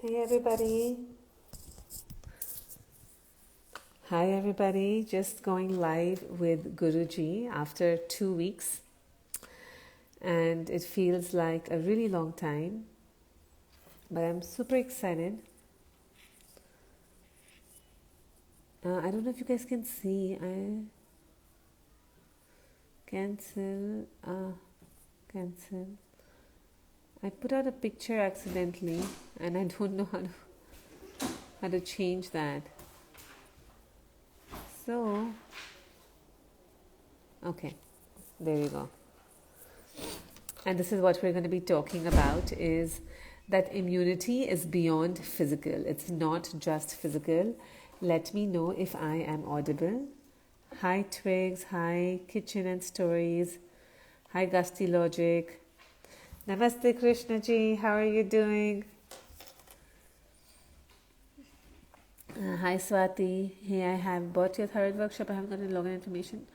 Hey everybody. Hi everybody. Just going live with Guruji after 2 weeks, and it feels like a really long time, but I'm super excited. I don't know if you guys can see. I cancel. Cancel. I put out a picture accidentally, and I don't know how to change that. So, okay, there you go. And this is what we're going to be talking about, is that immunity is beyond physical. It's not just physical. Let me know if I am audible. Hi Twigs, hi Kitchen and Stories, hi Gusty Logic. Namaste Krishna ji, how are you doing? Hi Swati, hey, I have bought your third workshop. I haven't gotten login information.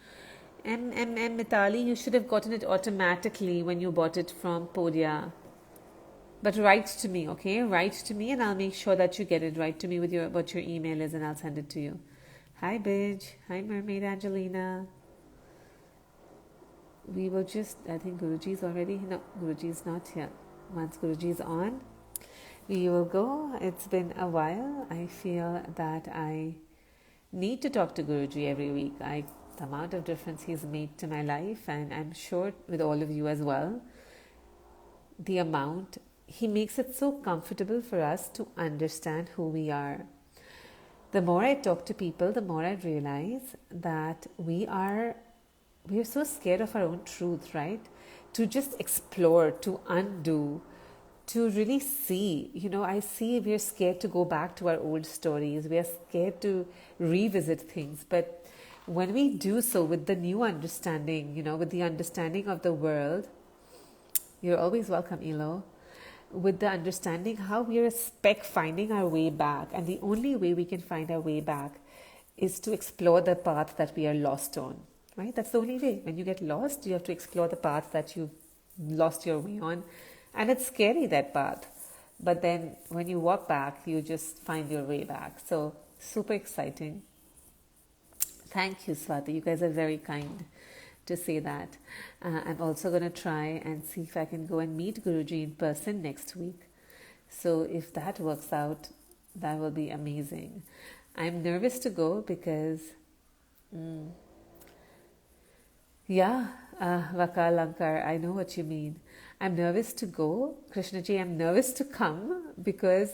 Mitali, you should have gotten it automatically when you bought it from Podia. But write to me, okay? Write to me and I'll make sure that you get it. Write to me with what your email is and I'll send it to you. Hi Bidge. Hi Mermaid Angelina. We will just, I think Guruji's already, no, Guruji's not here. Once Guruji's on, we will go. It's been a while. I feel that I need to talk to Guruji every week. The amount of difference he's made to my life, and I'm sure with all of you as well, the amount he makes it so comfortable for us to understand who we are. The more I talk to people, the more I realize that we are so scared of our own truth, right? To just explore, to undo, to really see. I see we're scared to go back to our old stories. We are scared to revisit things. But when we do so with the new understanding, with the understanding of the world, you're always welcome, Elo. With the understanding how we are finding our way back. And the only way we can find our way back is to explore the path that we are lost on, right? That's the only way. When you get lost, you have to explore the path that you've lost your way on. And it's scary, that path. But then when you walk back, you just find your way back. So super exciting. Thank you, Swati. You guys are very kind to say that. I'm also going to try and see if I can go and meet Guruji in person next week. So if that works out, that will be amazing. I'm nervous to go because, Vakal Lankar, I know what you mean. I'm nervous to go. Krishnaji, I'm nervous to come because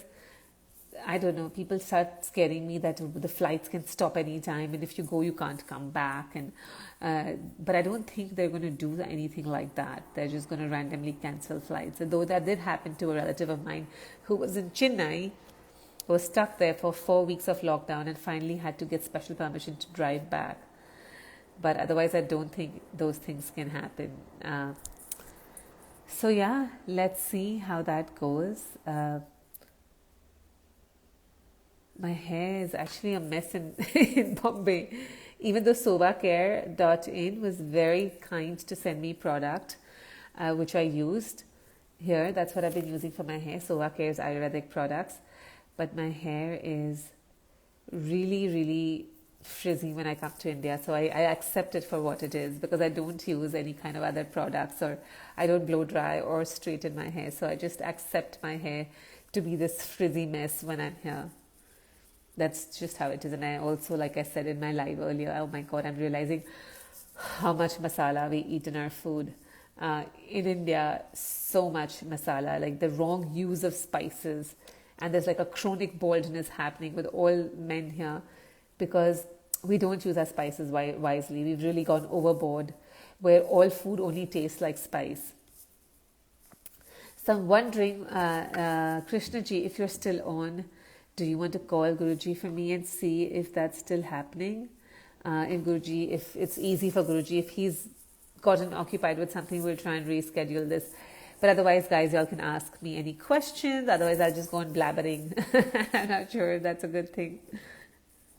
I don't know, people start scaring me that the flights can stop anytime and if you go, you can't come back. But I don't think they're going to do anything like that. They're just going to randomly cancel flights. And though that did happen to a relative of mine who was in Chennai, was stuck there for 4 weeks of lockdown and finally had to get special permission to drive back. But otherwise, I don't think those things can happen. So yeah, let's see how that goes. My hair is actually a mess in Bombay. Even though SovaCare.in was very kind to send me product, which I used here. That's what I've been using for my hair. SovaCare's Ayurvedic products. But my hair is really, really frizzy when I come to India. So I accept it for what it is because I don't use any kind of other products or I don't blow dry or straighten my hair. So I just accept my hair to be this frizzy mess when I'm here. That's just how it is. And I also, like I said in my live earlier, oh my God, I'm realizing how much masala we eat in our food. In India, so much masala, like the wrong use of spices. And there's like a chronic baldness happening with all men here because we don't use our spices wisely. We've really gone overboard where all food only tastes like spice. So I'm wondering, Krishnaji, if you're still on, do you want to call Guruji for me and see if that's still happening? If it's easy for Guruji, if he's gotten occupied with something, we'll try and reschedule this. But otherwise, guys, y'all can ask me any questions. Otherwise, I'll just go on blabbering. I'm not sure if that's a good thing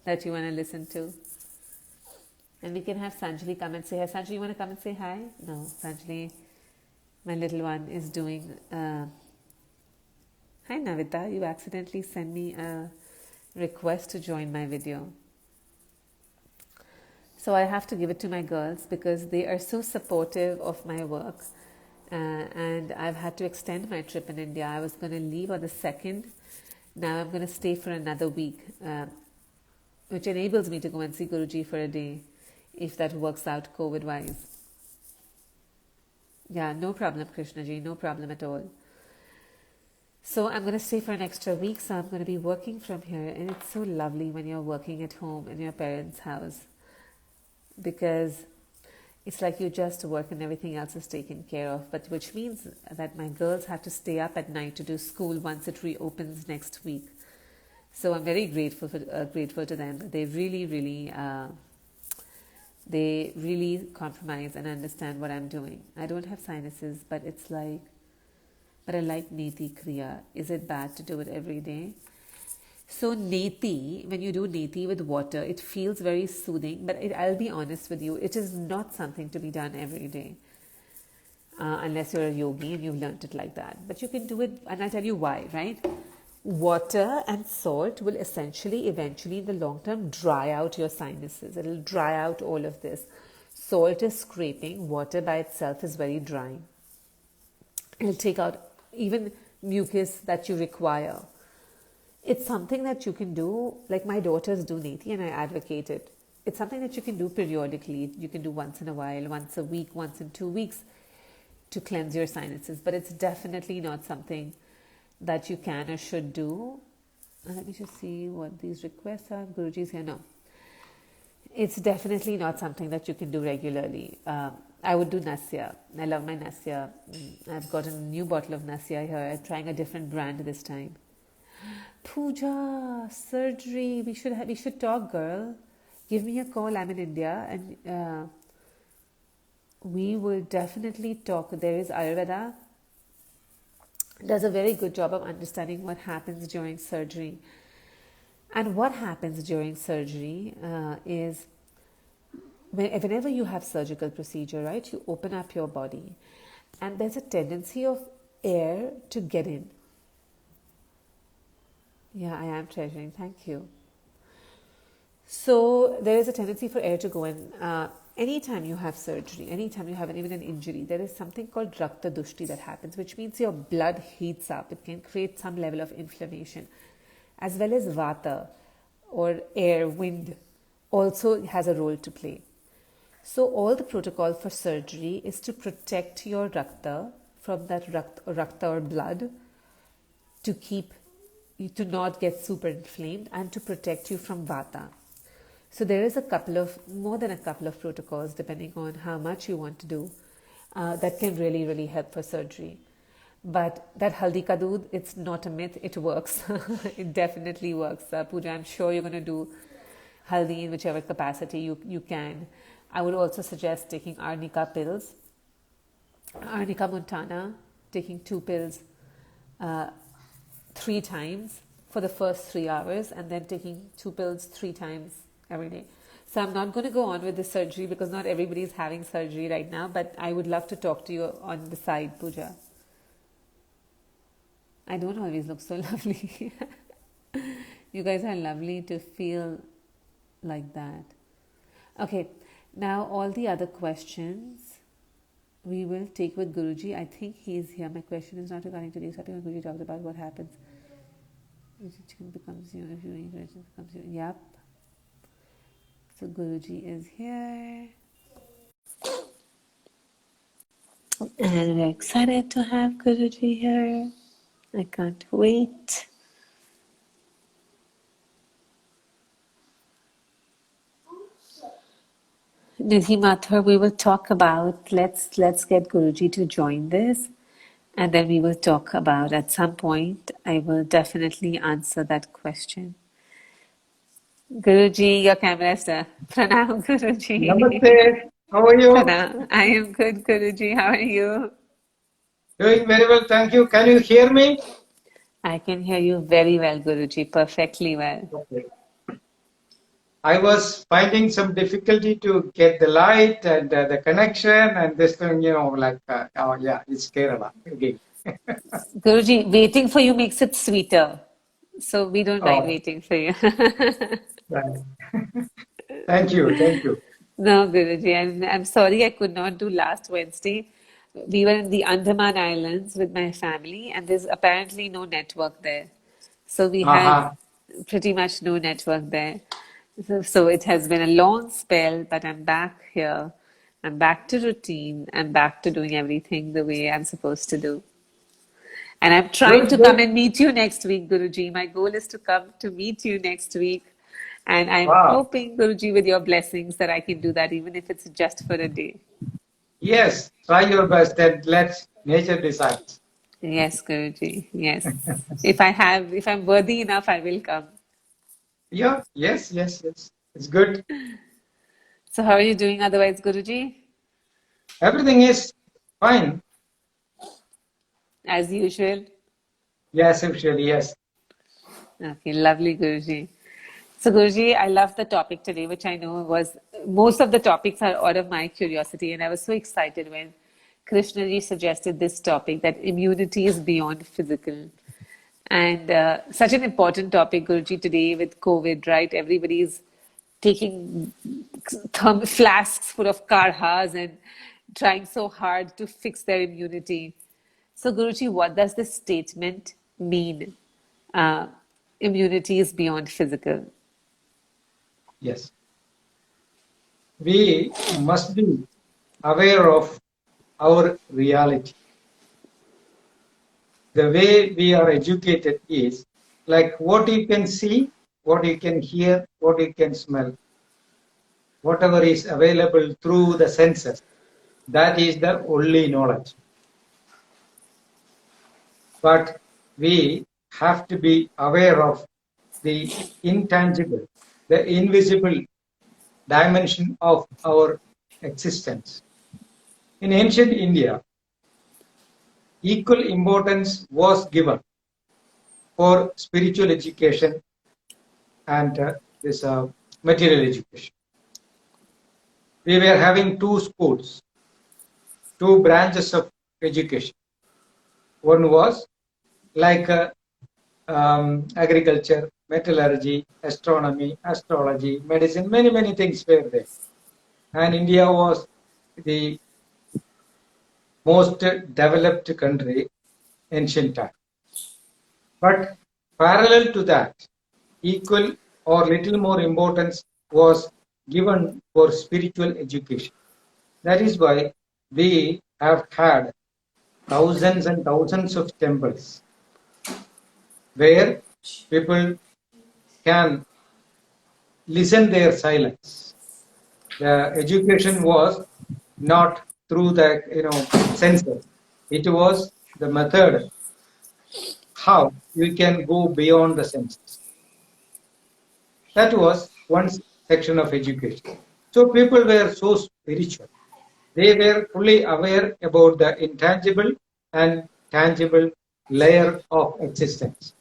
that you want to listen to. And we can have Sanjali come and say hi. Sanjali, you want to come and say hi? No, Sanjali, my little one, is doing... Hi, Navita, you accidentally sent me a request to join my video. So I have to give it to my girls because they are so supportive of my work. And I've had to extend my trip in India. I was going to leave on the 2nd. Now I'm going to stay for another week, which enables me to go and see Guruji for a day, if that works out COVID-wise. Yeah, no problem, Krishnaji, no problem at all. So I'm going to stay for an extra week, so I'm going to be working from here. And it's so lovely when you're working at home in your parents' house, because it's like you just work and everything else is taken care of. But which means that my girls have to stay up at night to do school once it reopens next week. So I'm very grateful to them. They really compromise and understand what I'm doing. I don't have sinuses, but I like Neti Kriya. Is it bad to do it every day? So Neti, when you do Neti with water, it feels very soothing, but I'll be honest with you, it is not something to be done every day. Unless you're a yogi and you've learnt it like that. But you can do it, and I'll tell you why, right? Water and salt will eventually, in the long term, dry out your sinuses. It'll dry out all of this. Salt is scraping. Water by itself is very drying. It'll take out even mucus that you require. It's something that you can do, like my daughters do Neti, and I advocate it. It's something that you can do periodically. You can do once in a while, once a week, once in 2 weeks to cleanse your sinuses. But it's definitely not something that you can or should do. Let me just see what these requests are. Guruji's here. No. It's definitely not something that you can do regularly. I would do Nasya. I love my Nasya. I've got a new bottle of Nasya here. I'm trying a different brand this time. Pooja, surgery. We should talk, girl. Give me a call. I'm in India, and we will definitely talk. There is Ayurveda. Does a very good job of understanding what happens during surgery. And what happens during surgery is whenever you have surgical procedure, right, you open up your body, and there's a tendency of air to get in. Yeah, I am treasuring. Thank you. So there is a tendency for air to go in. Anytime you have surgery, anytime you have even an injury, there is something called Rakta Dushti that happens, which means your blood heats up. It can create some level of inflammation, as well as Vata or air, wind, also has a role to play. So all the protocol for surgery is to protect your Rakta from that Rakta or blood, to not get super inflamed, and to protect you from Vata. So there is more than a couple of protocols, depending on how much you want to do, that can really, really help for surgery. But that Haldi Ka Doodh, it's not a myth, it works. It definitely works. Pooja, I'm sure you're going to do Haldi in whichever capacity you can. I would also suggest taking Arnica pills. Arnica montana, taking 2 pills 3 times for the first 3 hours, and then taking 2 pills 3 times every day. So I'm not going to go on with the surgery because not everybody is having surgery right now, but I would love to talk to you on the side, Pooja. I don't always look so lovely. You guys are lovely to feel like that. Okay, now all the other questions we will take with Guruji. I think he's here. My question is not regarding today's topic. Guruji talked about what happens. Chicken becomes you if you eat it becomes you. Yep. So Guruji is here. And we're excited to have Guruji here. I can't wait. Nidhi Mathur, we will talk about, let's get Guruji to join this, and then we will talk about, at some point, I will definitely answer that question. Guruji, your camera is there. Pranam, Guruji. Namaste. How are you? Pranam. I am good, Guruji. How are you? Doing very well, thank you. Can you hear me? I can hear you very well, Guruji. Perfectly well. Okay. I was finding some difficulty to get the light and the connection and this thing, it's Kerala again. Guruji, waiting for you makes it sweeter. So we don't mind Oh, waiting for you. right. Thank you. Thank you. No, Guruji, I'm sorry I could not do last Wednesday. We were in the Andaman Islands with my family, and there's apparently no network there. So we had Uh-huh. pretty much no network there. So it has been a long spell, but I'm back here. I'm back to routine. I'm back to doing everything the way I'm supposed to do. And I'm trying Good, to come good. and meet you next week, Guruji. My goal is to come to meet you next week. And I'm Wow. hoping, Guruji, with your blessings, that I can do that, even if it's just for a day. Yes, try your best and let nature decide. Yes, Guruji. Yes. If I'm worthy enough, I will come. Yeah, yes, yes, yes. It's good. So, how are you doing otherwise, Guruji? Everything is fine. As usual. Yes, actually, yes. Okay, lovely, Guruji. So, Guruji, I love the topic today, which I know was most of the topics are out of my curiosity, and I was so excited when Krishnaji suggested this topic that immunity is beyond physical. And such an important topic, Guruji, today with COVID, right? Everybody's taking flasks full of karhas and trying so hard to fix their immunity. So, Guruji, what does this statement mean? Uh, Immunity is beyond physical. Yes. We must be aware of our reality. The way we are educated is like what you can see, what you can hear, what you can smell, whatever is available through the senses. That is the only knowledge. But we have to be aware of the intangible, the invisible dimension of our existence. In ancient India, equal importance was given for spiritual education and this material education. We were having two schools, two branches of education. One was like agriculture, metallurgy, astronomy, astrology, medicine, many things were there. And India was the most developed country ancient time. But parallel to that, equal or little more importance was given for spiritual education. That is why we have had thousands and thousands of temples where people can listen their silence. The education was not through the senses. It was the method how you can go beyond the senses. That was one section of education. So people were so spiritual. They were fully aware about the intangible and tangible layer of existence.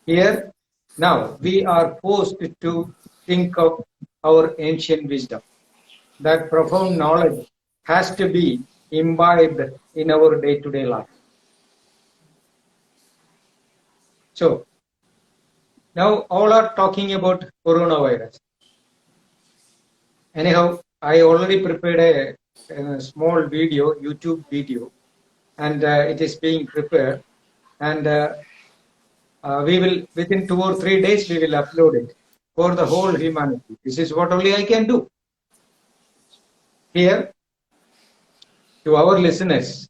Here, now, we are forced to think of our ancient wisdom. That profound knowledge has to be imbibed in our day-to-day life. So, now all are talking about coronavirus. Anyhow, I already prepared a small video, YouTube video, and it is being prepared. And we will, within 2 or 3 days, we will upload it for the whole humanity. This is what only I can do. Here, to our listeners,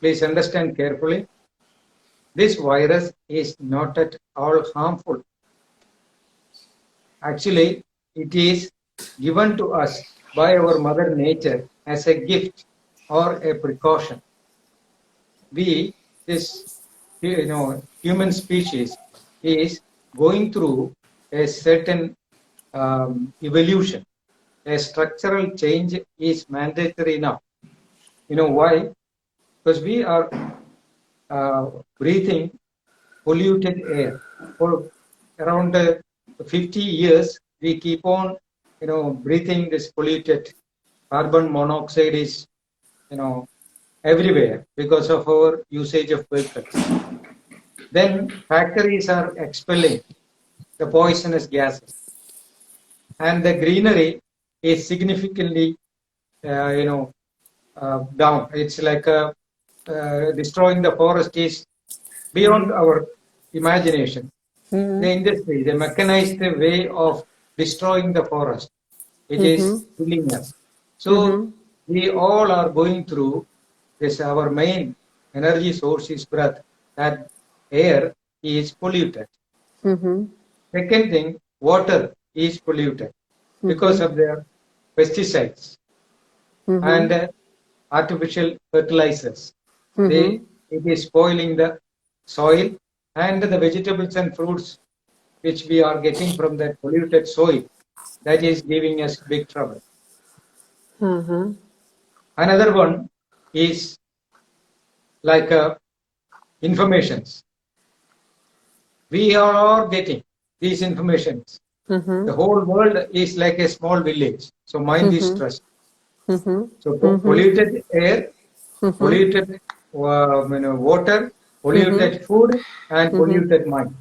please understand carefully. This virus is not at all harmful. Actually, it is given to us by our Mother Nature as a gift or a precaution. We, this human species, is going through a certain evolution. A structural change is mandatory now. You know why? Because we are breathing polluted air for around 50 years. We keep on, breathing this polluted carbon monoxide is, everywhere because of our usage of vehicles. Then factories are expelling the poisonous gases, and the greenery is significantly, down. It's like destroying the forest is beyond our imagination. The industry, the mechanized way of destroying the forest, it is killing us. So we all are going through this. Our main energy source is breath. That air is polluted. Second thing, water is polluted because of their pesticides and artificial fertilizers. It is spoiling the soil, and the vegetables and fruits which we are getting from that polluted soil, that is giving us big trouble. Another one is like informations. We are getting these informations. The whole world is like a small village. So mind is stressed. So polluted air, polluted water, polluted food, and polluted mind.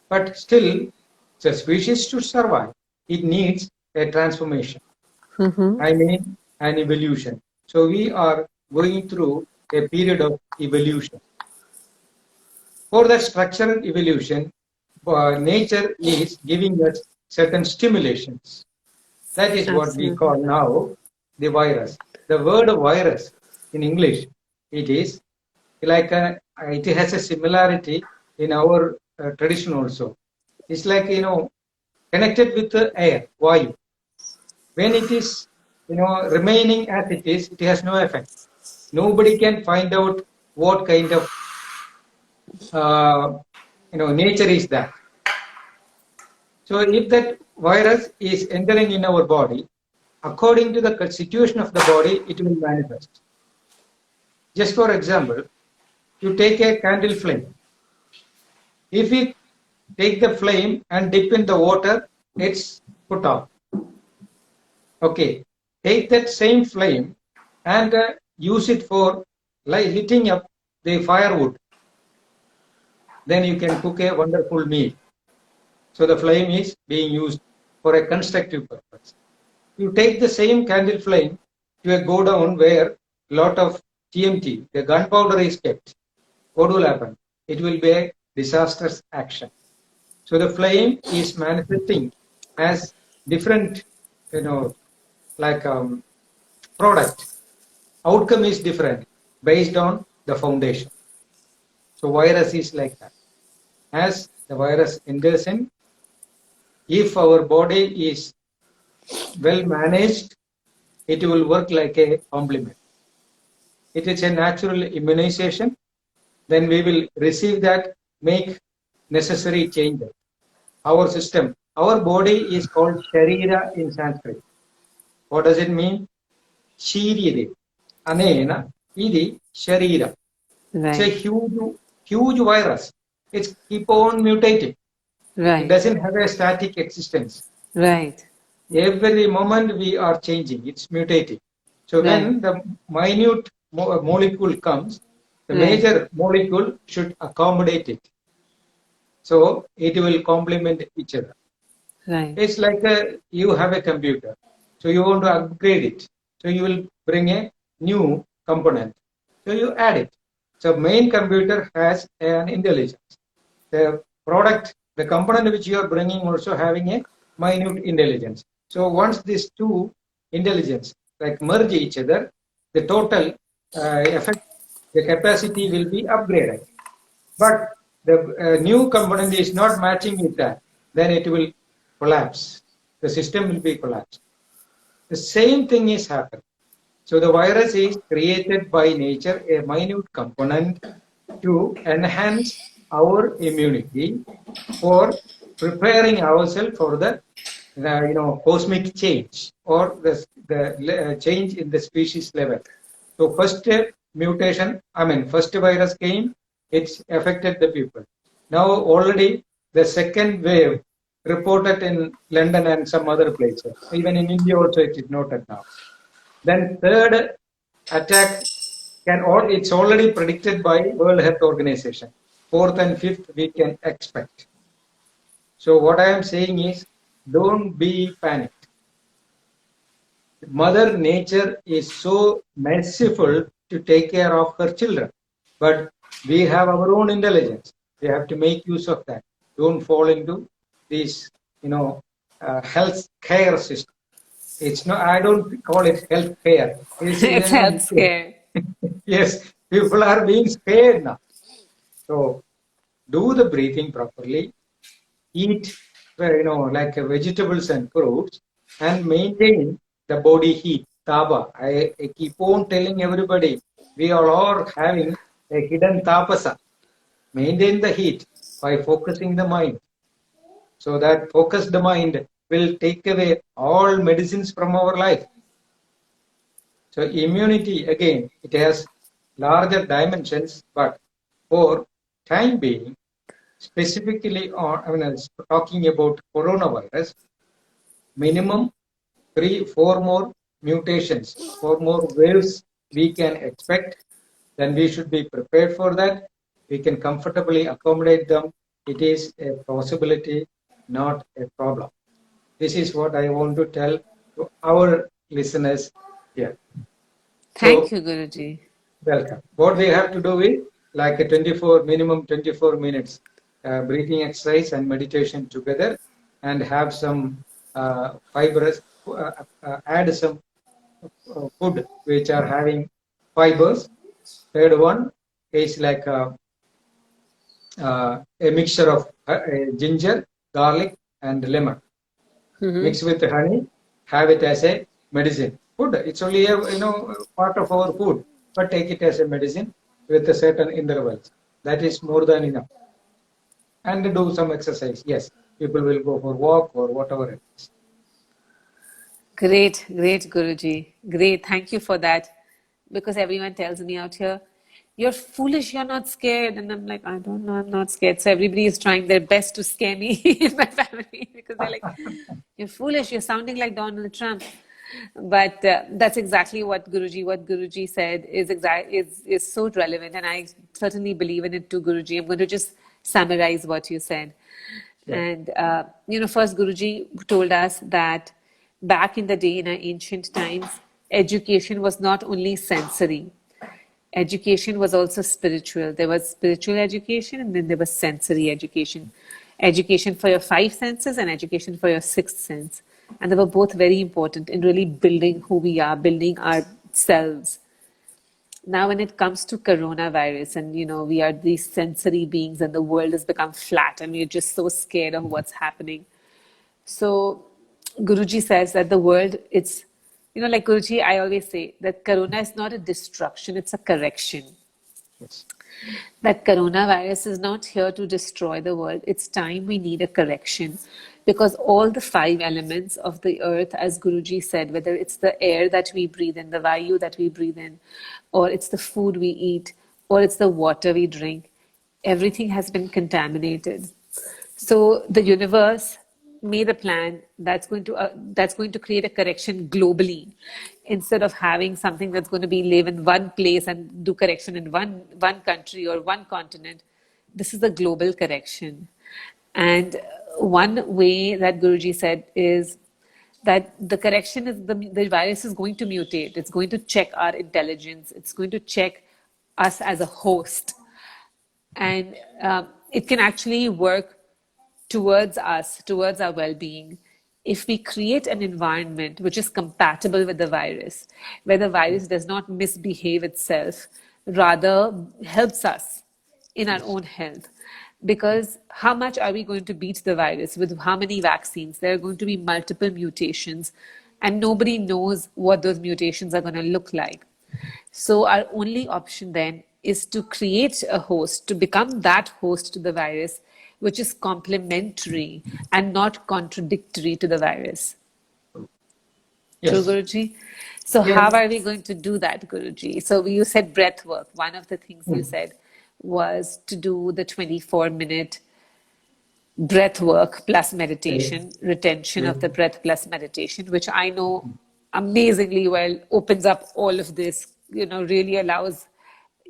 But still, the species to survive, it needs a transformation. I mean, an evolution. So we are going through a period of evolution. For the structural evolution, nature is giving us certain stimulations. That is what we call now the virus. The word virus in English, it is like it has a similarity in our tradition also. It's like, connected with the air, vayu. When it is, remaining as it is, it has no effect. Nobody can find out what kind of, nature is that. So if that virus is entering in our body, according to the situation of the body, it will manifest. Just for example, you take a candle flame. If we take the flame and dip in the water, it's put out. Okay, take that same flame and use it for lighting up the firewood. Then you can cook a wonderful meal. So the flame is being used for a constructive purpose. You take the same candle flame to a godown where a lot of TMT, the gunpowder is kept. What will happen? It will be a disastrous action. So the flame is manifesting as different, product. Outcome is different based on the foundation. So virus is like that. As the virus enters in, if our body is well managed, it will work like a complement. It is a natural immunization. Then we will receive that, make necessary changes. Our system, our body is called Sharira in Sanskrit. What does it mean? Shirire. Anena, idi, Sharira. It's a huge virus. It's keep on mutating. It doesn't have a static existence. Every moment we are changing. It's mutating. So when the minute molecule comes, the major molecule should accommodate it. So it will complement each other. It's like you have a computer. So you want to upgrade it. So you will bring a new component. So you add it. So main computer has an intelligence. The product, the component which you are bringing also having a minute intelligence. So once these two intelligence like merge each other, the total effect, the capacity will be upgraded. But the new component is not matching with that, then it will collapse. The system will be collapsed. The same thing is happening. So the virus is created by nature, a minute component to enhance our immunity for preparing ourselves for the cosmic change or the change in the species level. So first first virus came, it's affected the people. Now already the second wave reported in London and some other places. Even in India also it is noted now. Then third attack it's already predicted by World Health Organization. 4th and 5th we can expect. So what I am saying is, don't be panicked. Mother Nature is so merciful to take care of her children, but we have our own intelligence. We have to make use of that. Don't fall into this, health care system. It's no, I don't call it health care. It's health scare. Yes, people are being scared now. So do the breathing properly, eat, like vegetables and fruits, and maintain the body heat. Tapa. I keep on telling everybody, we all are having a hidden tapasa. Maintain the heat by focusing the mind. So that focused mind will take away all medicines from our life. So immunity, again, it has larger dimensions, but for time being, specifically talking about coronavirus, minimum 3-4 more mutations, 4 more waves we can expect. Then we should be prepared for that. We can comfortably accommodate them. It is a possibility, not a problem. This is what I want to tell to our listeners here. Thank you, Guruji. Welcome. What we have to do is like a minimum 24 minutes breathing exercise and meditation together, and have some fibrous, add some food which are having fibers. Third one is like a mixture of ginger, garlic, and lemon. Mix with honey, have it as a medicine. Food, it's only a part of our food, but take it as a medicine with a certain intervals. That is more than enough. And do some exercise. Yes, people will go for walk or whatever it is. Great, Guruji. Great. Thank you for that. Because everyone tells me out here, you're foolish, you're not scared. And I'm like, I don't know, I'm not scared. So everybody is trying their best to scare me in my family, because they're like, you're foolish, you're sounding like Donald Trump. But that's exactly what Guruji said is so relevant. And I certainly believe in it too, Guruji. I'm going to just summarize what you said. Yeah. And, first Guruji told us that back in the day, in our ancient times, education was not only sensory. Education was also spiritual. There was spiritual education, and then there was sensory education. Education for your 5 senses and education for your 6th sense. And they were both very important in really building who we are, building ourselves. Now, when it comes to coronavirus, and we are these sensory beings, and the world has become flat, and we're just so scared of what's happening. So Guruji says that the world, it's, like Guruji, I always say that corona is not a destruction, it's a correction. Yes. That coronavirus is not here to destroy the world. It's time we need a correction, because all the 5 elements of the earth, as Guruji said, whether it's the air that we breathe in, the vayu that we breathe in, or it's the food we eat, or it's the water we drink, everything has been contaminated. So the universe made a plan that's going to create a correction globally, instead of having something that's going to be live in one place and do correction in one country or one continent. This is a global correction. And one way that Guruji said is that the correction is the virus is going to mutate. It's going to check our intelligence. It's going to check us as a host. And it can actually work towards us, towards our well-being, if we create an environment which is compatible with the virus, where the virus does not misbehave itself, rather helps us in our own health. Because how much are we going to beat the virus with how many vaccines? There are going to be multiple mutations, and nobody knows what those mutations are going to look like. So our only option then is to create a host, to become that host to the virus, which is complementary and not contradictory to the virus. Yes. True, Guruji? So yes. How are we going to do that, Guruji? So you said breath work. One of the things you said was to do the 24-minute breath work plus meditation, retention of the breath plus meditation, which I know amazingly well opens up all of this really allows,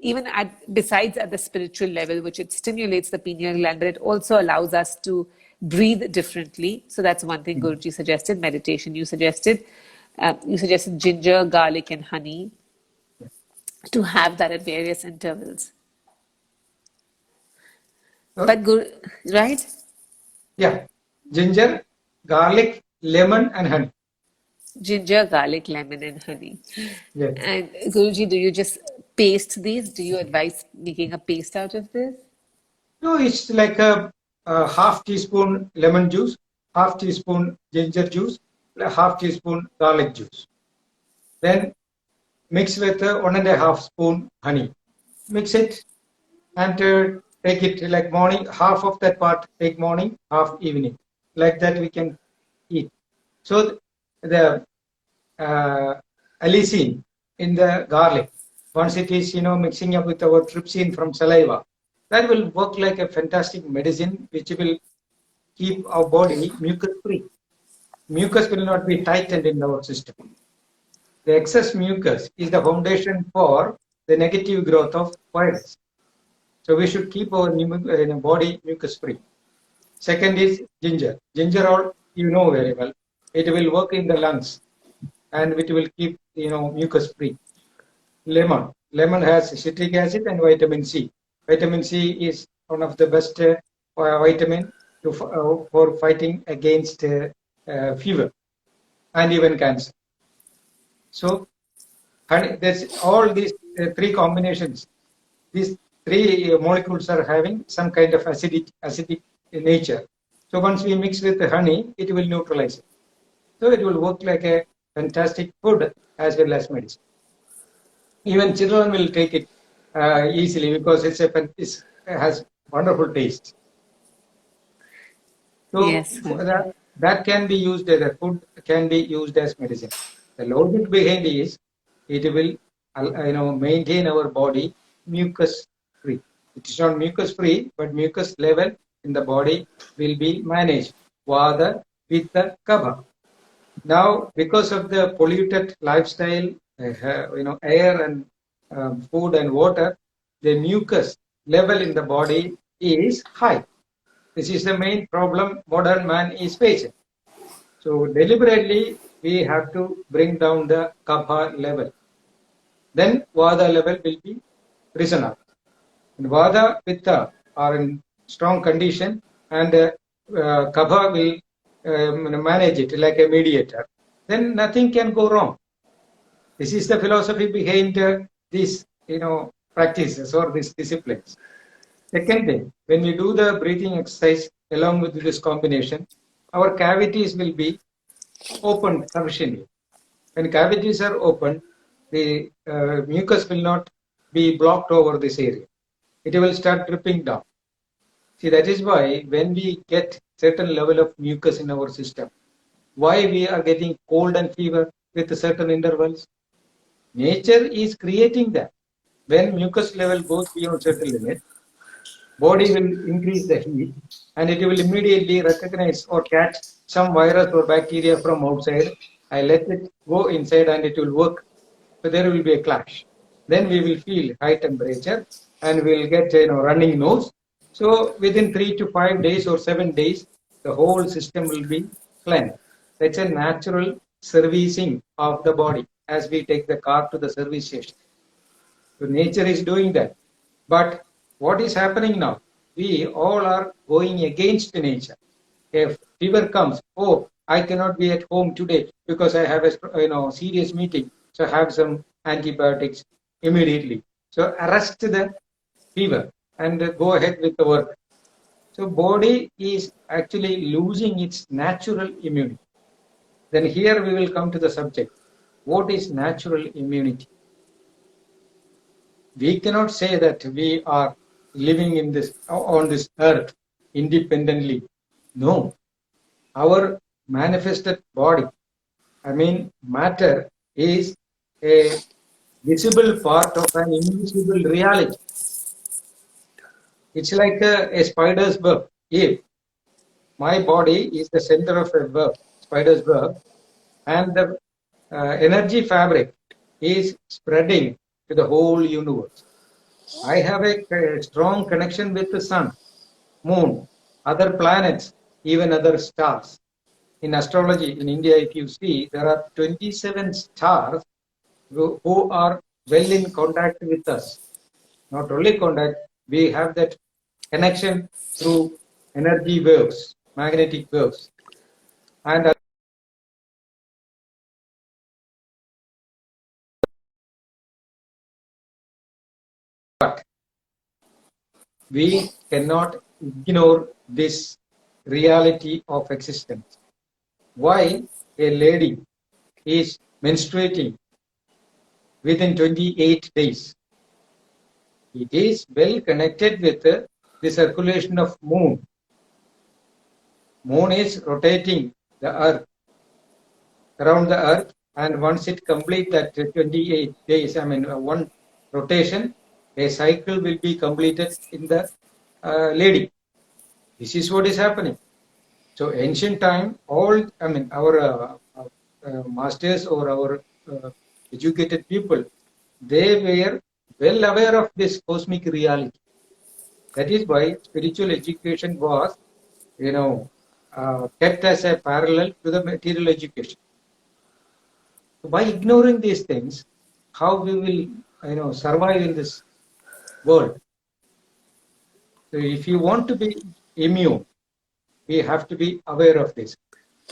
even besides at the spiritual level, which it stimulates the pineal gland, but it also allows us to breathe differently. So that's one thing Guruji suggested. Meditation. You suggested ginger, garlic, and honey to have that at various intervals. So, But right? yeah, ginger, garlic, lemon, and honey. Ginger, garlic, lemon, and honey. Yes. And Guruji, do you just paste these? Do you advise making a paste out of this? No, it's like a half teaspoon lemon juice, half teaspoon ginger juice, half teaspoon garlic juice. Then mix with 1.5 spoon honey. Mix it and take it like morning, half of that part take morning, half evening. Like that we can eat. So the allicin in the garlic, once it is mixing up with our trypsin from saliva, that will work like a fantastic medicine which will keep our body mucus free. Mucus will not be tightened in our system. The excess mucus is the foundation for the negative growth of virus. So we should keep our body mucus free. Second is ginger. Ginger, all you know very well. It will work in the lungs and it will keep mucus free. Lemon. Lemon has citric acid and vitamin C. Vitamin C is one of the best vitamin for fighting against fever and even cancer. So there's all these three combinations. These three molecules are having some kind of acidic nature. So once we mix with the honey, it will neutralize it. So it will work like a fantastic food as well as medicine. Even children will take it easily because it has wonderful taste. So Yes. that can be used as a food, can be used as medicine. The logic behind is it will maintain our body mucus free. It is not mucus free, but mucus level in the body will be managed. Vata, Pitta, Kapha. Now, because of the polluted lifestyle, air and food and water, the mucus level in the body is high. This is the main problem modern man is facing. So deliberately, we have to bring down the Kapha level. Then Vata level will be risen up. And Vata, Pitta are in strong condition and Kapha will manage it like a mediator. Then nothing can go wrong. This is the philosophy behind these practices or these disciplines. Second thing, when we do the breathing exercise along with this combination, our cavities will be opened sufficiently. When cavities are open, the mucus will not be blocked over this area. It will start dripping down. See, that is why when we get certain level of mucus in our system, why we are getting cold and fever with certain intervals? Nature is creating that. When mucus level goes beyond certain limit, body will increase the heat and it will immediately recognize or catch some virus or bacteria from outside. I let it go inside and it will work. So there will be a clash. Then we will feel high temperature and we'll get running nose. So within 3 to 5 days or 7 days, the whole system will be cleansed. That's a natural servicing of the body as we take the car to the service station. So nature is doing that. But what is happening now? We all are going against nature. If fever comes, oh, I cannot be at home today because I have a serious meeting. So have some antibiotics immediately. So arrest the fever and go ahead with the work. So body is actually losing its natural immunity. Then here we will come to the subject. What is natural immunity? We cannot say that we are living on this earth independently. No. Our manifested body, matter, is a visible part of an invisible reality. It's like a spider's web. If my body is the center of a web, spider's web, and the energy fabric is spreading to the whole universe. I have a strong connection with the sun, moon, other planets, even other stars. In astrology in India, if you see, there are 27 stars who are well in contact with us. Not only contact, we have that connection through energy waves, magnetic waves. And but we cannot ignore this reality of existence. Why a lady is menstruating within 28 days? It is well connected with the circulation of moon. Moon is rotating the earth, around the earth, and once it completes that 28 days, one rotation, a cycle will be completed in the lady. This is what is happening. So ancient time, our masters or our educated people, they were well aware of this cosmic reality. That is why spiritual education was, kept as a parallel to the material education. By ignoring these things, how we will, survive in this world? So if you want to be immune, we have to be aware of this.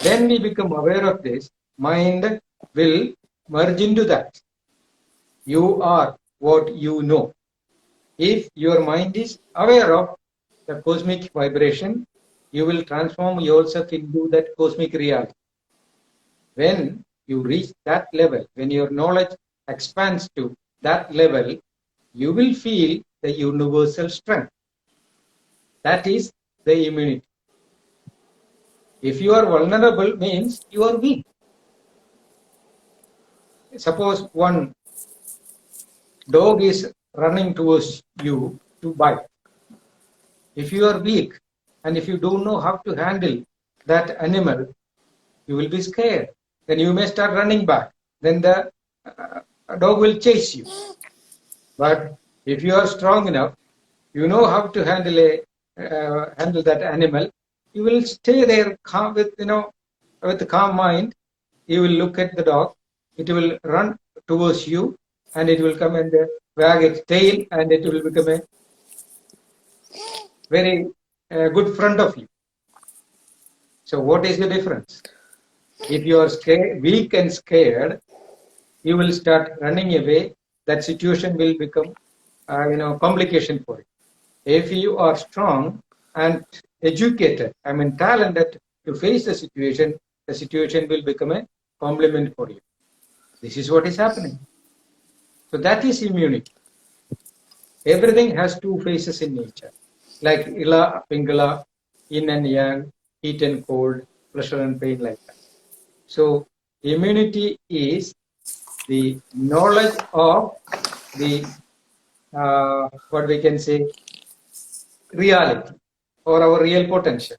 Then we become aware of this, mind will merge into that. You are what you know. If your mind is aware of the cosmic vibration, you will transform yourself into that cosmic reality. When you reach that level, when your knowledge expands to that level, you will feel the universal strength. That is the immunity. If you are vulnerable, means you are weak. Suppose one dog is running towards you to bite. If you are weak and if you don't know how to handle that animal, you will be scared. Then you may start running back. Then the dog will chase you. But if you are strong enough, you know how to handle that animal. You will stay there calm with a calm mind. You will look at the dog. It will run towards you, and it will come and wag its tail, and it will become a very good friend of you. So what is the difference? If you are scared, weak and scared, you will start running away. That situation will become, complication for you. If you are strong and educated, talented to face the situation will become a compliment for you. This is what is happening. So that is immunity. Everything has two faces in nature, like Ila, Pingala, yin and yang, heat and cold, pleasure and pain, like that. So immunity is the knowledge of the, what we can say, reality or our real potential.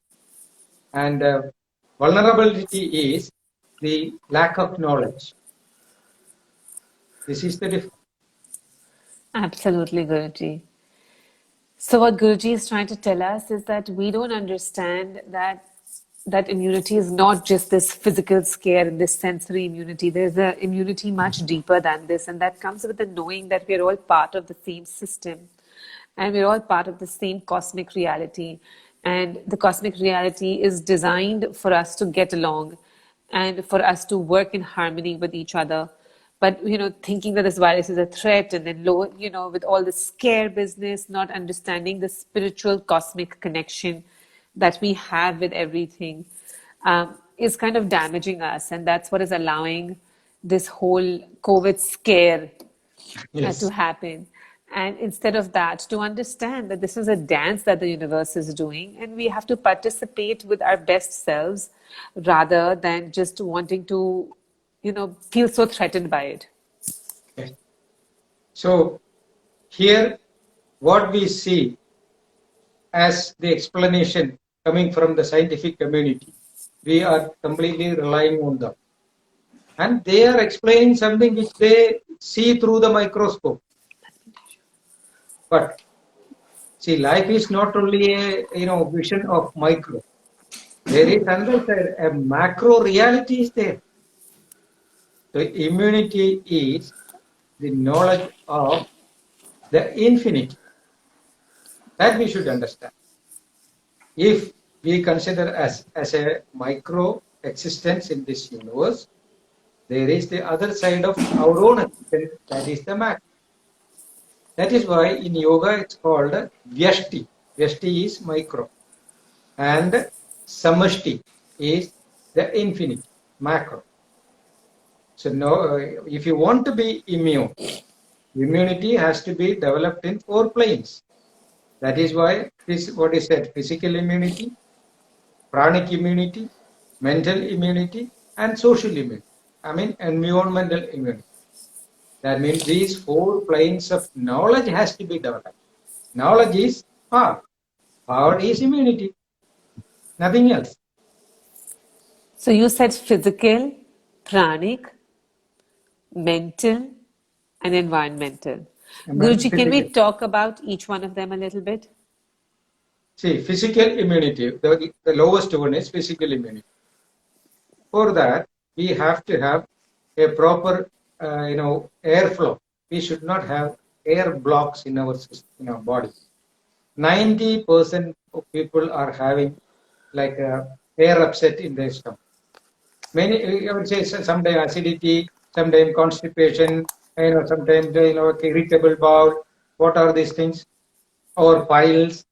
And vulnerability is the lack of knowledge. This is the difference. Absolutely, Guruji. So what Guruji is trying to tell us is that we don't understand that immunity is not just this physical scare and this sensory immunity. There's an immunity much deeper than this, and that comes with the knowing that we're all part of the same system and we're all part of the same cosmic reality. And the cosmic reality is designed for us to get along and for us to work in harmony with each other. But, thinking that this virus is a threat and then, with all the scare business, not understanding the spiritual cosmic connection that we have with everything is kind of damaging us. And that's what is allowing this whole COVID scare to happen. And instead of that, to understand that this is a dance that the universe is doing, and we have to participate with our best selves rather than just wanting to, feel so threatened by it. Okay. So here, what we see as the explanation coming from the scientific community, we are completely relying on them. And they are explaining something which they see through the microscope. But see, life is not only a vision of micro. There is another side, a macro reality is there. So immunity is the knowledge of the infinite. That we should understand. If we consider as a micro existence in this universe, there is the other side of our own existence, that is the macro. That is why in yoga it's called Vyashti. Vyashti is micro. And Samashti is the infinite, macro. So now, if you want to be immune, immunity has to be developed in 4 planes. That is why this what is said: physical immunity, pranic immunity, mental immunity, and social immunity. I mean environmental immunity. That means these 4 planes of knowledge has to be developed. Knowledge is power. Power is immunity. Nothing else. So you said physical, pranic, mental, and environmental. Guruji, can we talk about each one of them a little bit? See, physical immunity, the lowest one is physical immunity. For that, we have to have a proper, airflow. We should not have air blocks in our system, in our body. 90% of people are having like air upset in their stomach. Many, I would say, sometimes acidity, sometimes constipation, sometimes irritable bowel. What are these things? Or piles.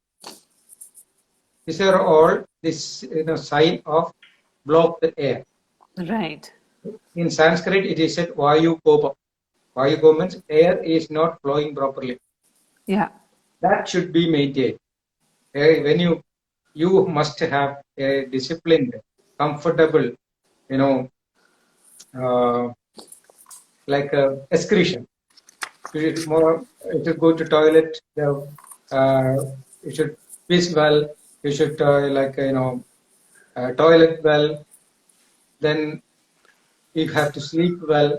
These are all this sign of blocked air. Right. In Sanskrit, it is said Vayu Kopa. Vayu Kopa means air is not flowing properly. Yeah. That should be maintained. When you must have a disciplined, comfortable, like excretion. You should go to toilet. You should piss well. You should toilet well. Then you have to sleep well.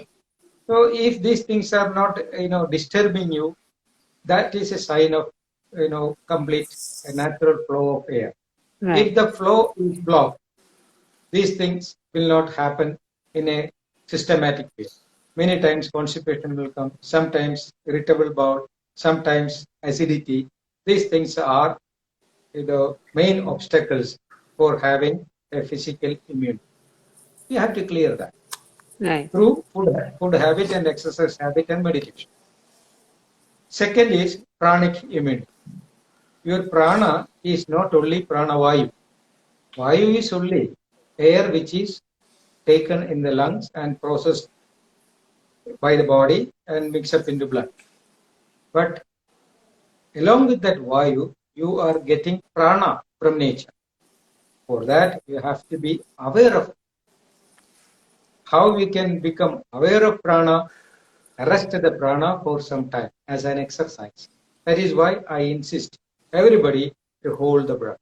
So if these things are not disturbing you, that is a sign of complete natural flow of air. Right. If the flow is blocked, these things will not happen in a systematic way. Many times constipation will come, sometimes irritable bowel, sometimes acidity. These things are the main obstacles for having a physical immunity. You have to clear that. Right. Through food habit and exercise habit and meditation. Second is pranic immunity. Your prana is not only pranavayu. Vayu is only air which is taken in the lungs and processed by the body and mixed up into blood. But along with that vayu, you are getting prana from nature. For that, you have to be aware of it. How we can become aware of prana, arrest the prana for some time as an exercise. That is why I insist everybody to hold the breath.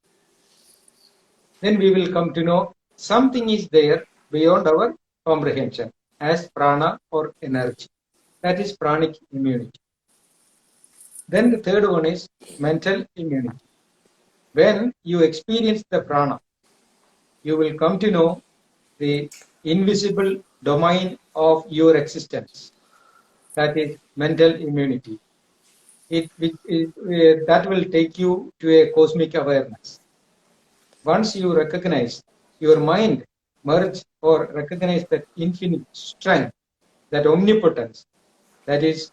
Then we will come to know something is there beyond our comprehension as prana or energy. That is pranic immunity. Then the third one is mental immunity. When you experience the prana, you will come to know the invisible domain of your existence. That is mental immunity. That will take you to a cosmic awareness. Once you recognize your mind merge or recognize that infinite strength, that omnipotence, that is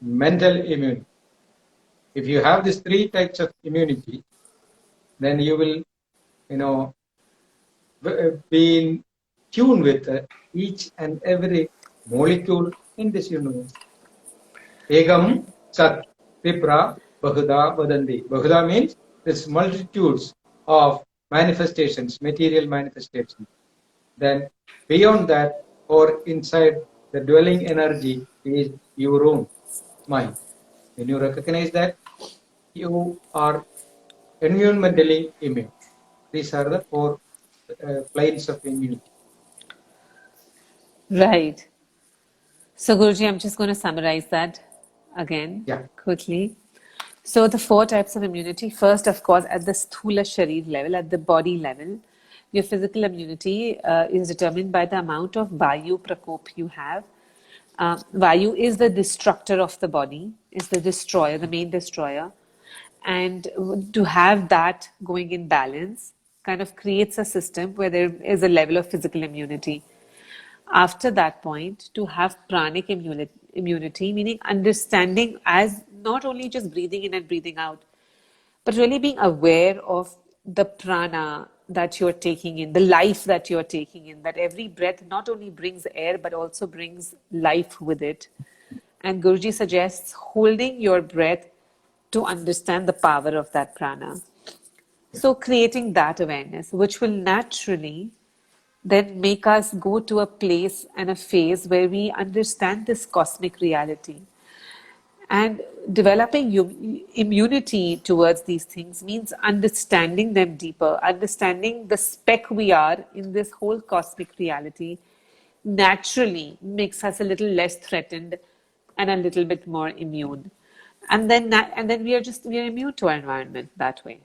mental immunity. If you have these 3 types of immunity, then you will, be in tune with each and every molecule in this universe. Egam Sat Vipra Bahuda Vadanti. Bahuda means there's multitudes of manifestations, material manifestations. Then beyond that or inside the dwelling energy is your own mind. When you recognize that, you are environmentally immune. These are the 4 planes of immunity. Right. So, Guruji, I'm just going to summarize that again quickly. So the four types of immunity. First, of course, at the sthula sharir level, at the body level, your physical immunity is determined by the amount of vayu prakop you have. Vayu is the destructor of the body, is the destroyer, the main destroyer. And to have that going in balance kind of creates a system where there is a level of physical immunity. After that point, to have pranic immunity, meaning understanding as not only just breathing in and breathing out, but really being aware of the prana that you're taking in, the life that you're taking in, that every breath not only brings air but also brings life with it. And Guruji suggests holding your breath to understand the power of that prana. So, creating that awareness, which will naturally then make us go to a place and a phase where we understand this cosmic reality. And developing immunity towards these things means understanding them deeper, understanding the speck we are in this whole cosmic reality naturally makes us a little less threatened and a little bit more immune. And then we are immune to our environment that way.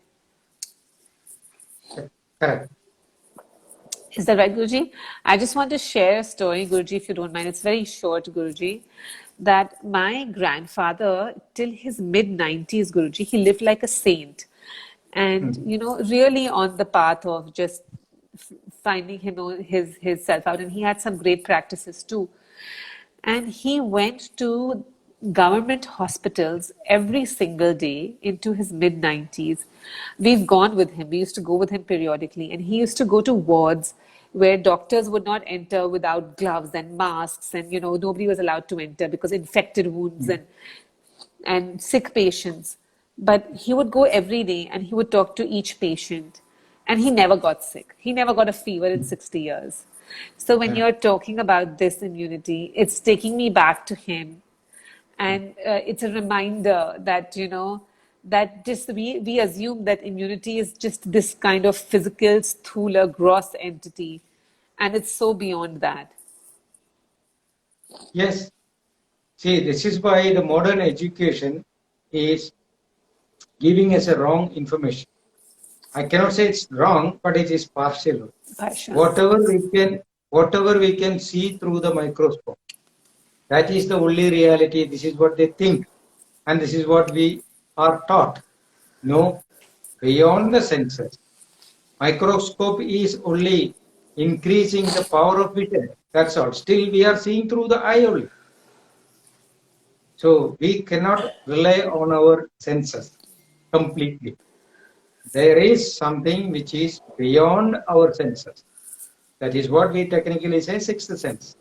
Correct. Is that right, Guruji? I just want to share a story, Guruji, if you don't mind. It's very short, Guruji. That my grandfather, till his mid-90s, Guruji, he lived like a saint. And, really on the path of just finding his self out. And he had some great practices too. And he went to government hospitals every single day into his mid 90s. We've gone with him. We used to go with him periodically. And he used to go to wards where doctors would not enter without gloves and masks. And, nobody was allowed to enter because infected wounds and sick patients. But he would go every day and he would talk to each patient. And he never got sick. He never got a fever in 60 years. So when you're talking about this immunity, it's taking me back to him. And it's a reminder that, that just we assume that immunity is just this kind of physical, sthula, gross entity. And it's so beyond that. Yes. See, this is why the modern education is giving us a wrong information. I cannot say it's wrong, but it is partial. Whatever we can see through the microscope, that is the only reality. This is what they think, and this is what we are taught. No, beyond the senses. Microscope is only increasing the power of vision. That's all. Still, we are seeing through the eye only. So we cannot rely on our senses completely. There is something which is beyond our senses. That is what we technically say sixth sense.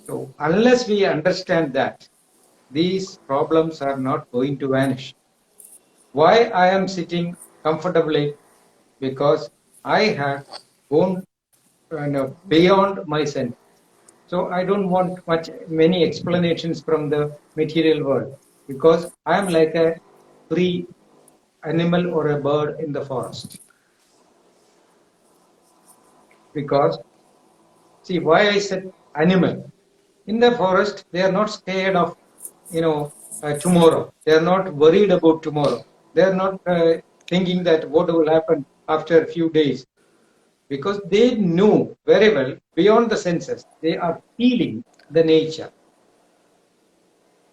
So unless we understand that, these problems are not going to vanish. Why I am sitting comfortably? Because I have gone beyond my sense. So I don't want many explanations from the material world, because I am like a free animal or a bird in the forest. Because, see, why I said animal. In the forest, they are not scared of, tomorrow. They are not worried about tomorrow. They are not thinking that what will happen after a few days. Because they know very well, beyond the senses, they are feeling the nature.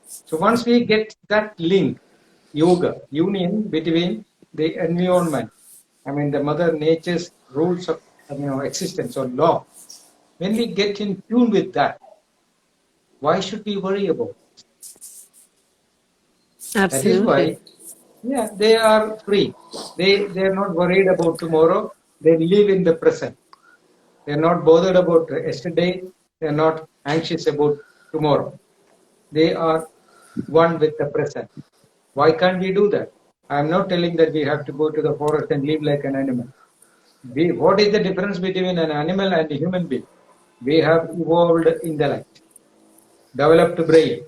So once we get that link, yoga, union between the environment, the mother nature's rules of existence or law, when we get in tune with that, why should we worry about it? Absolutely. That is why, they are free. They are not worried about tomorrow. They live in the present. They are not bothered about yesterday. They are not anxious about tomorrow. They are one with the present. Why can't we do that? I am not telling that we have to go to the forest and live like an animal. What is the difference between an animal and a human being? We have evolved intellect, developed brain.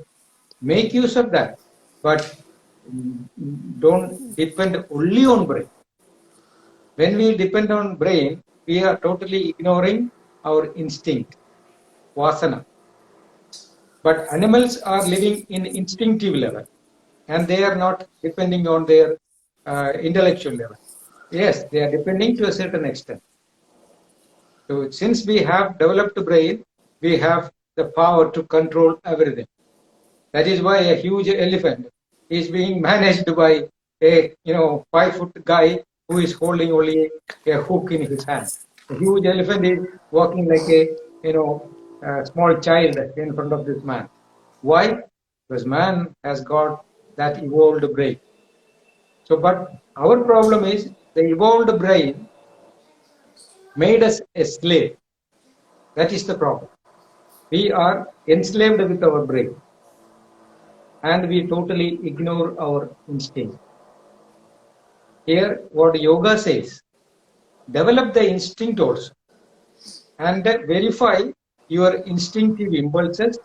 Make use of that, but don't depend only on brain. When we depend on brain, we are totally ignoring our instinct, vasana. But animals are living in instinctive level. and they are not depending on their intellectual level. Yes, they are depending to a certain extent. So since we have developed brain, we have the power to control everything. That is why a huge elephant is being managed by a 5-foot guy who is holding only a hook in his hand. A huge elephant is walking like a small child in front of this man. Why? Because man has got that evolved brain. So, but our problem is the evolved brain made us a slave. That is the problem. We are enslaved with our brain, and we totally ignore our instinct. Here, what yoga says, develop the instinct also, and verify your instinctive impulses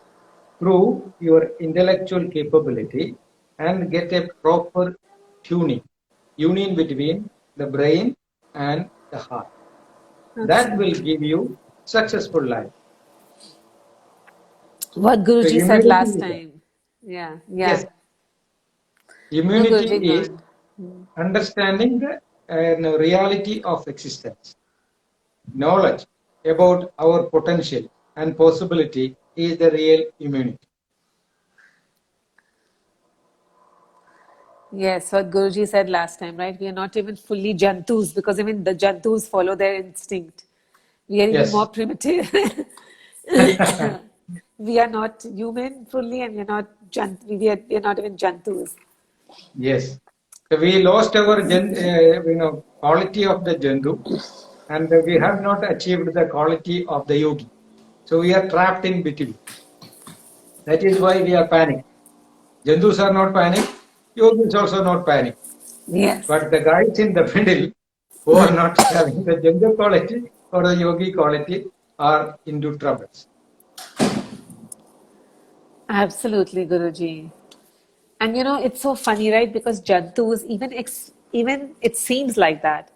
through your intellectual capability, and get a proper union between the brain and the heart. That will give you successful life. What So Guruji said immunity last is time. Yeah. yes, No, immunity Guruji, go is on. understanding the reality of existence. Knowledge about our potential and possibility is the real immunity. Yes, what Guruji said last time, right? We are not even fully jantus because even the jantus follow their instinct. We are even more Yes. primitive. We are not human fully, and we are not we are not even jantus. Yes. So we lost our quality of the Jandu, and we have not achieved the quality of the yogi. So we are trapped in between. That is why we are panicked. Jandus are not panicked, yogis also not panicked. Yes. But the guys in the middle who are not having the Jandu quality or the yogi quality are into troubles. Absolutely, Guruji. And it's so funny, right? Because Jantus, even it seems like that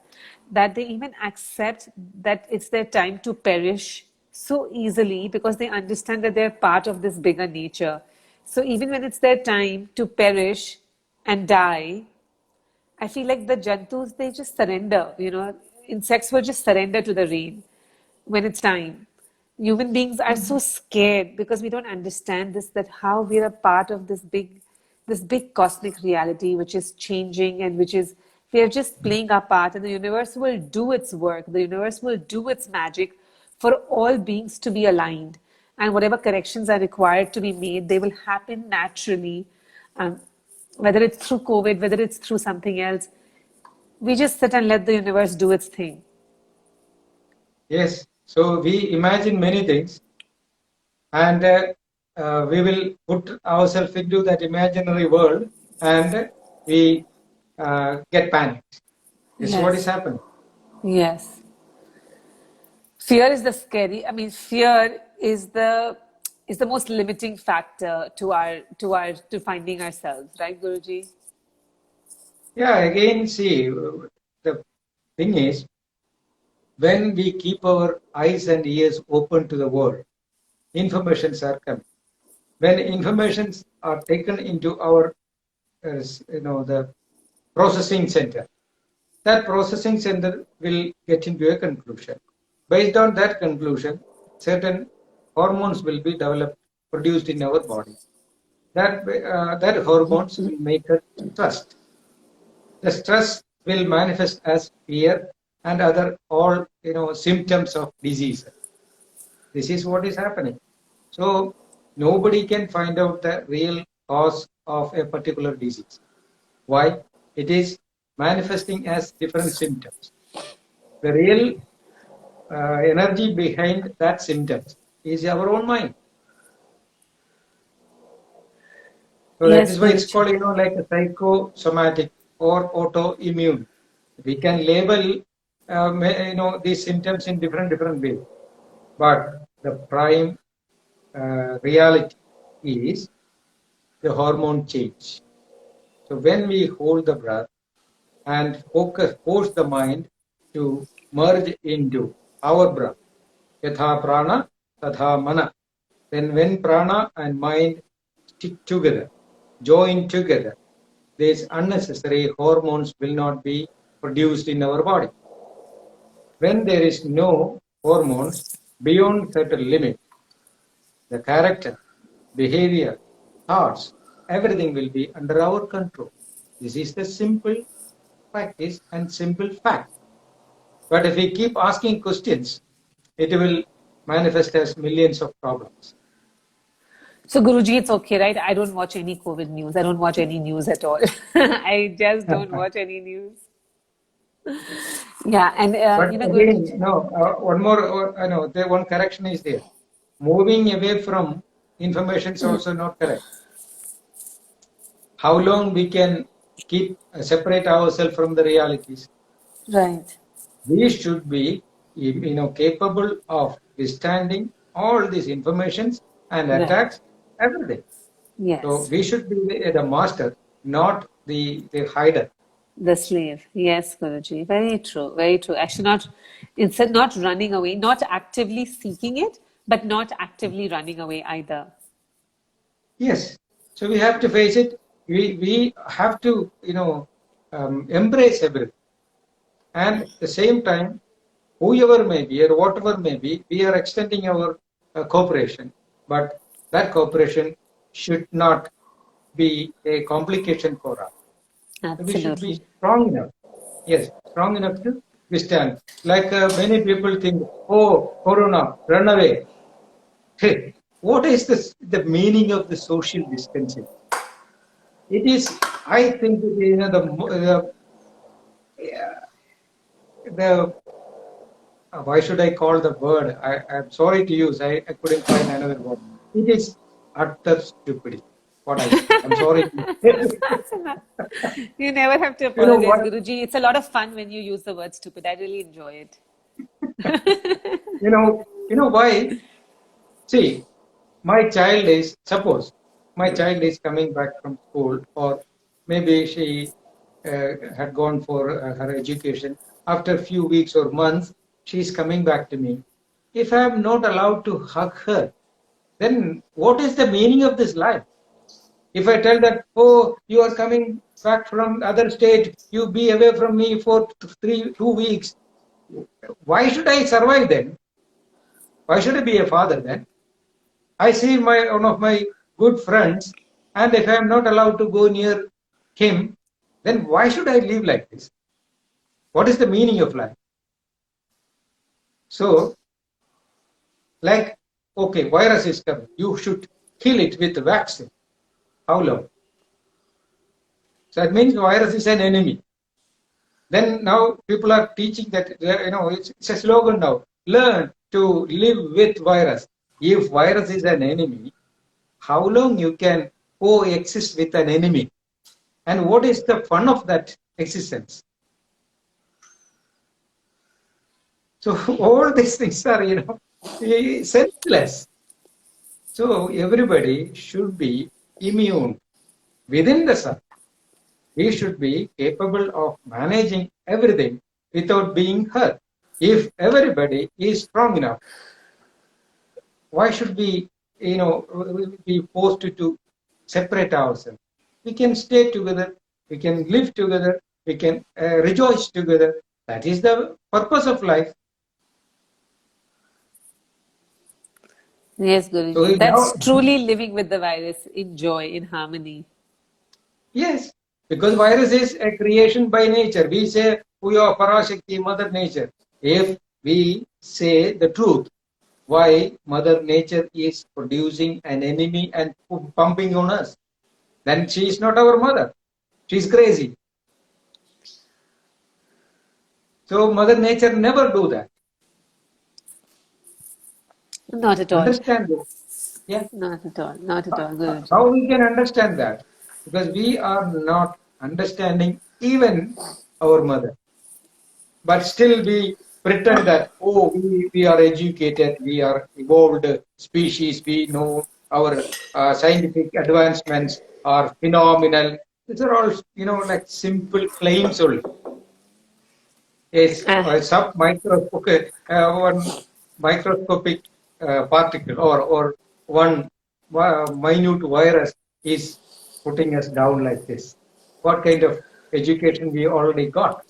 they even accept that it's their time to perish so easily because they understand that they're part of this bigger nature. So even when it's their time to perish and die, I feel like the Jantus, they just surrender, insects will just surrender to the rain when it's time. Human beings are so scared because we don't understand this, that how we're a part of this big cosmic reality which is changing, and which is, we are just playing our part, and the universe will do its work. The universe will do its magic for all beings to be aligned. And whatever corrections are required to be made, they will happen naturally. Um, whether it's through COVID, whether it's through something else, we just sit and let the universe do its thing. Yes. So we imagine many things, and we will put ourselves into that imaginary world, and we get panicked. This is what is Yes. happening. Yes. Fear is the scary. I mean, fear is the most limiting factor to finding ourselves, right, Guruji? Yeah, again, see, the thing is, when we keep our eyes and ears open to the world, informations are coming. When informations are taken into our, the processing center, that processing center will get into a conclusion. Based on that conclusion, certain hormones will be developed, produced in our body. That hormones will make us stressed. The stress will manifest as fear and other all symptoms of disease. This is what is happening. So nobody can find out the real cause of a particular disease. Why? It is manifesting as different symptoms. The real energy behind that symptoms is our own mind. So that Yes, is why it's Guruji. called, like a psychosomatic or autoimmune. We can label, these symptoms in different ways. But the prime reality is the hormone change. So when we hold the breath and force the mind to merge into our breath, yatha prana, tatha mana. Then when prana and mind stick together, join together, these unnecessary hormones will not be produced in our body. When there is no hormones beyond certain limit, the character, behavior, thoughts, everything will be under our control. This is the simple practice and simple fact. But if we keep asking questions, it will manifest as millions of problems. So, Guruji, it's okay, right? I don't watch any COVID news. I don't watch any news at all. I just don't watch any news. Yeah, and But again, Guruji. no, one more, there one correction is there. Moving away from information is also not correct. How long we can keep separate ourselves from the realities? Right. We should be, capable of withstanding all these informations and attacks, everything. Yes. So we should be the master, not the hider. The slave. Yes, Guruji. Very true. Very true. Actually, instead not running away, not actively seeking it, but not actively running away either. Yes. So we have to face it. We have to, embrace everything. And at the same time, whoever may be or whatever may be, we are extending our cooperation. But that cooperation should not be a complication for us. Absolutely. We should be strong enough. Yes, strong enough to withstand. Like many people think, oh, Corona, run away. Hey, what is the meaning of the social distancing? It is, I think, why should I call the word? I'm sorry to use. I couldn't find another word. It is utter stupidity. I'm sorry. You never have to apologize, Guruji. It's a lot of fun when you use the word stupid. I really enjoy it. You know why? See, suppose my child is coming back from school, or maybe she had gone for her education. After a few weeks or months, she's coming back to me. If I am not allowed to hug her, then what is the meaning of this life? If I tell that, oh, you are coming back from other state, you be away from me for 2 weeks, why should I survive then? Why should I be a father then? I see one of my good friends, and if I am not allowed to go near him, then why should I live like this? What is the meaning of life? So, like, okay, virus is coming. You should kill it with vaccine. How long? So that means virus is an enemy. Then now people are teaching that, it's a slogan now. Learn to live with virus. If virus is an enemy, how long you can coexist with an enemy? And what is the fun of that existence? So all these things are, senseless. So everybody should be immune within the sun. We should be capable of managing everything without being hurt. If everybody is strong enough, why should we, be forced to separate ourselves? We can stay together, we can live together, we can rejoice together. That is the purpose of life. Yes, Guruji. So that's truly living with the virus in joy, in harmony. Yes, because virus is a creation by nature. We say, we are Parashakti, Mother Nature. If we say the truth, why Mother Nature is producing an enemy and pumping on us, then she is not our mother. She is crazy. So Mother Nature never do that. Not at all. Understand it. Yeah. Not at all. Not at all. Guruji. How we can understand that? Because we are not understanding even our mother. But still we pretend that, oh, we are educated, we are evolved species, we know our scientific advancements are phenomenal. These are all, like simple claims only. It's one microscopic particle or one minute virus is putting us down like this. what kind of education we already got.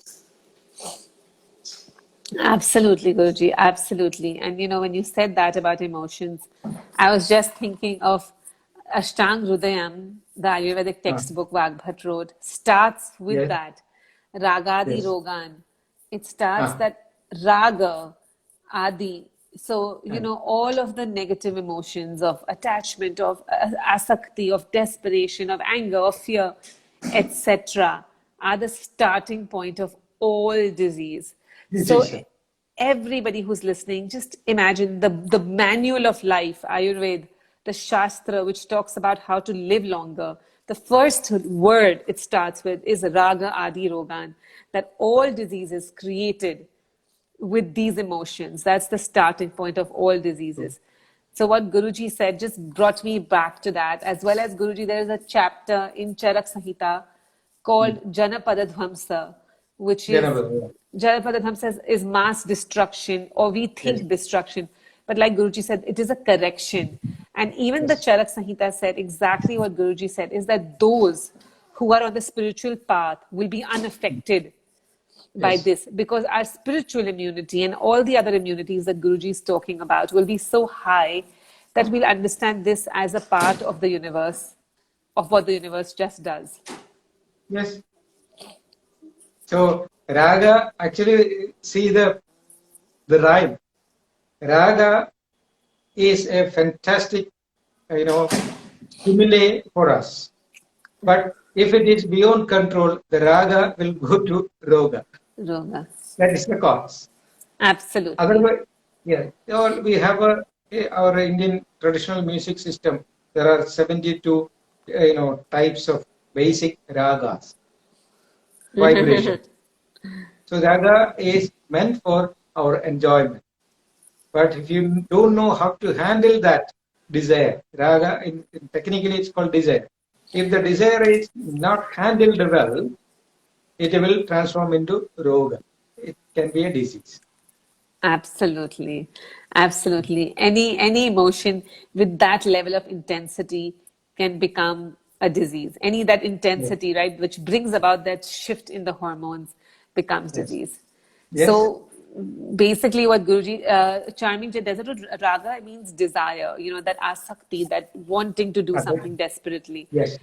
Absolutely, Guruji, absolutely. And when you said that about emotions, I was just thinking of Ashtang Hrudayam, the Ayurvedic Ah, textbook Vagbhat wrote, starts with yes, that Ragadi yes. Rogan. It starts Ah, that Raga, Adi. So, ah, all of the negative emotions of attachment, of asakti, of desperation, of anger, of fear, etc., are the starting point of all disease. So, disease. everybody who's listening, just imagine the manual of life, Ayurveda, the Shastra, which talks about how to live longer. The first word it starts with is Raga Adi Rogan, that all diseases created with these emotions. That's the starting point of all diseases. So what Guruji said just brought me back to that. As well as Guruji, there is a chapter in Charak Samhita called Janapadadhamsa, which is General. Janapadadhamsa is mass destruction, or we Yes, think destruction. But like Guruji said, it is a correction. And even the yes, Charak Samhita said exactly what Guruji said, is that those who are on the spiritual path will be unaffected by yes, this, because our spiritual immunity and all the other immunities that Guruji is talking about will be so high that we'll understand this as a part of the universe, of what the universe just does. yes. So raga, actually, see the rhyme. Raga is a fantastic, stimuli for us. But if it is beyond control, the raga will go to roga. Roga. That is the cause. Absolutely. Otherwise, yeah, we have our Indian traditional music system. There are 72, types of basic ragas, vibration. So raga is meant for our enjoyment. But if you don't know how to handle that desire, raga, technically it's called desire. If the desire is not handled well, it will transform into roga. It can be a disease. Absolutely. Absolutely. Any emotion with that level of intensity can become a disease. Any that Yes, intensity, right, which brings about that shift in the hormones becomes yes, disease. yes. So basically what Guruji, charming Desert Raga means desire, that asakti, that wanting to do something desperately. Yes,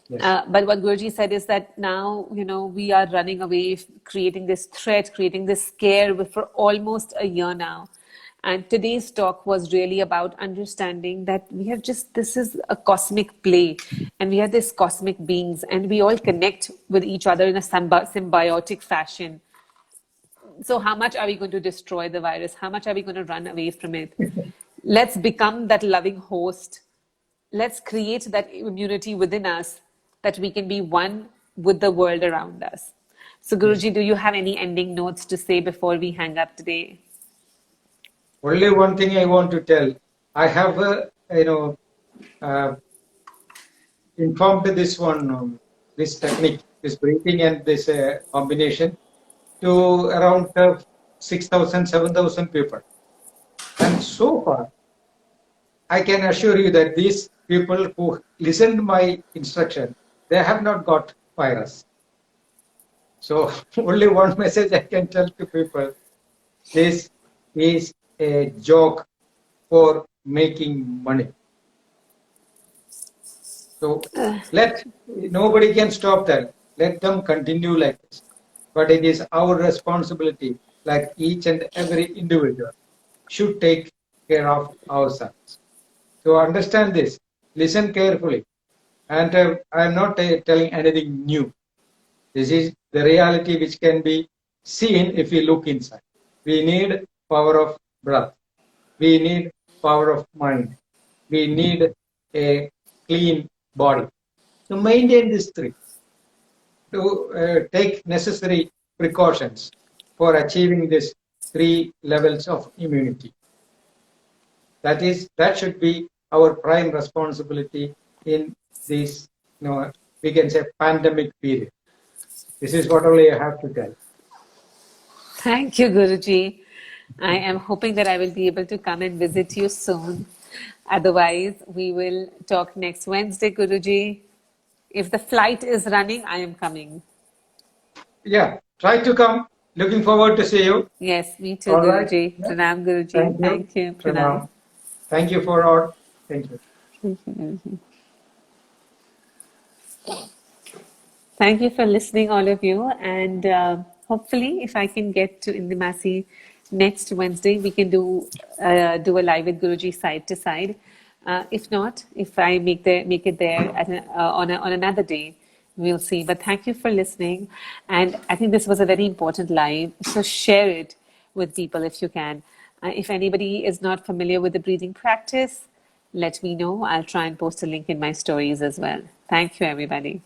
yes. But what Guruji said is that now, we are running away, creating this threat, creating this scare for almost a year now. And today's talk was really about understanding that this is a cosmic play, and we are these cosmic beings, and we all connect with each other in a symbiotic fashion. So, how much are we going to destroy the virus? How much are we going to run away from it? Let's become that loving host. Let's create that immunity within us, that we can be one with the world around us. So, Yes. Guruji, do you have any ending notes to say before we hang up today? Only one thing I want to tell. I have, uh, informed this one, this technique, this breathing and this combination to around 6,000, 7,000 people. And so far, I can assure you that these people who listened my instruction, they have not got virus. So only one message I can tell to people: this is a joke for making money. So nobody can stop that. Let them continue like this. But it is our responsibility, like each and every individual should take care of ourselves. So understand this, listen carefully. And I am not telling anything new. This is the reality which can be seen if we look inside. We need power of breath. We need power of mind. We need a clean body. To maintain these three, to take necessary precautions for achieving these three levels of immunity. That should be our prime responsibility in this, we can say, pandemic period. This is what only I have to tell. Thank you, Guruji. I am hoping that I will be able to come and visit you soon. Otherwise, we will talk next Wednesday, Guruji. If the flight is running, I am coming. Yeah, try to come. Looking forward to see you. Yes, me too, All right. Guruji. Yeah. Pranam, Guruji. Thank you. Thank you. Pranam. Pranam. Thank you for all. Thank you. Thank you, Guruji. Thank you for listening, all of you. And hopefully, if I can get to Indimasi next Wednesday, we can do a live with Guruji side to side. If not, if I make it there on another day, we'll see. But thank you for listening. And I think this was a very important live. So share it with people if you can. If anybody is not familiar with the breathing practice, let me know. I'll try and post a link in my stories as well. Thank you, everybody.